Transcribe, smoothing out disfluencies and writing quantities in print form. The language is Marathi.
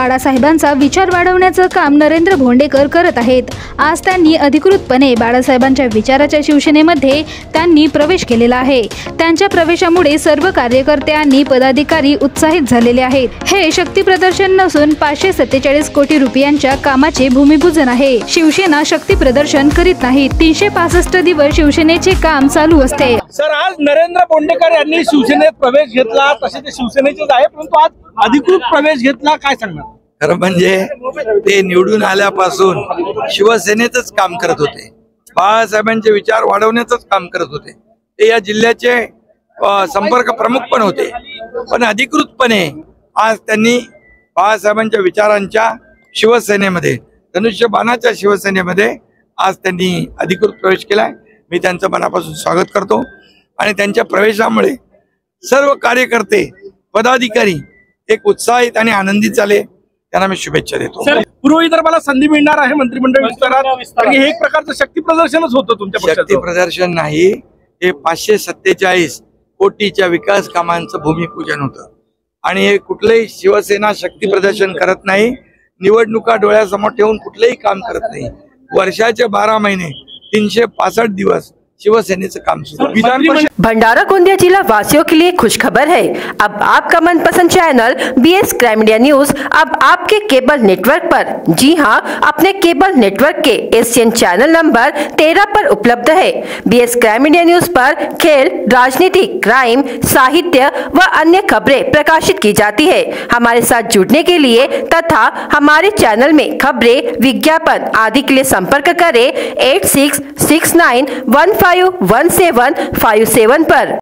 बाळासाहेबांचा विचार वाढवण्याचं काम नरेंद्र भोंडेकर करत आहेत। आज त्यांनी अधिकृतपणे बाळासाहेबांच्या विचाराच्या शिवसेनेमध्ये त्यांनी प्रवेश केलेला आहे। त्यांच्या प्रवेशामुळे सर्व कार्यकर्ते आणि पदाधिकारी उत्साहित झालेले आहेत। हे शक्ती प्रदर्शन नसून 547 कोटी रुपयांच्या कामाचे भूमिपूजन आहे। शिवसेना शक्ती प्रदर्शन करीत नाही, 365 दिवस शिवसेनेचे काम चालू असते। सर, आज नरेंद्र भोंडेकर यांनी शिवसेनेत प्रवेश घेतला, तसे ते शिवसेनेचेच आहे, परंतु आज अधिकृत प्रवेश घेतला, काय सांगणार? खरं म्हणजे ते निवडून आल्यापासून शिवसेनेतच काम करत होते, बाळासाहेबांचे विचार वाढवण्याचंच काम करत होते। ते या जिल्ह्याचे संपर्क प्रमुख पण होते, पण अधिकृतपणे आज त्यांनी बाळासाहेबांच्या विचारांच्या शिवसेनेमध्ये, धनुष्यबाणाच्या शिवसेनेमध्ये आज त्यांनी अधिकृत प्रवेश केलाय। मी त्यांचं मनापासून स्वागत करतो आणि त्यांच्या प्रवेशामुळे सर्व कार्यकर्ते पदाधिकारी एक उत्साहित आणि आनंदित झाले, त्यांना मी शुभेच्छा देतो। पूर्व विदर्भाला संधी मिळणार आहे मंत्रिमंडळ विस्तारात, आणि हे एक प्रकारचं शक्ती प्रदर्शनच होतं तुमच्या पक्षाचं? शक्ती प्रदर्शन नाही, हे 547 कोटीच्या विकास कामांचं भूमिपूजन होतं आणि हे कुठलंही शिवसेना शक्ती प्रदर्शन करत नाही, निवडणुका डोळ्यासमोर ठेवून कुठलंही काम करत नाही। वर्षाचे 12 महिने 365 दिवस शिवसेनेचं काम सुरू। विधान परिषद भंडारा गोंदिया जिला वासियों के लिए खुशखबर है। अब आपका मनपसंद channel BS crime media news अब आपके केबल नेटवर्क पर, जी हां, अपने केबल नेटवर्क के एशियन चैनल नंबर 13 पर उपलब्ध है। BS क्राइम मीडिया न्यूज पर खेल, राजनीति, क्राइम, साहित्य व अन्य खबरें प्रकाशित की जाती है। हमारे साथ जुड़ने के लिए तथा हमारे चैनल में खबरें, विज्ञापन आदि के लिए संपर्क करें 8669151757 पर।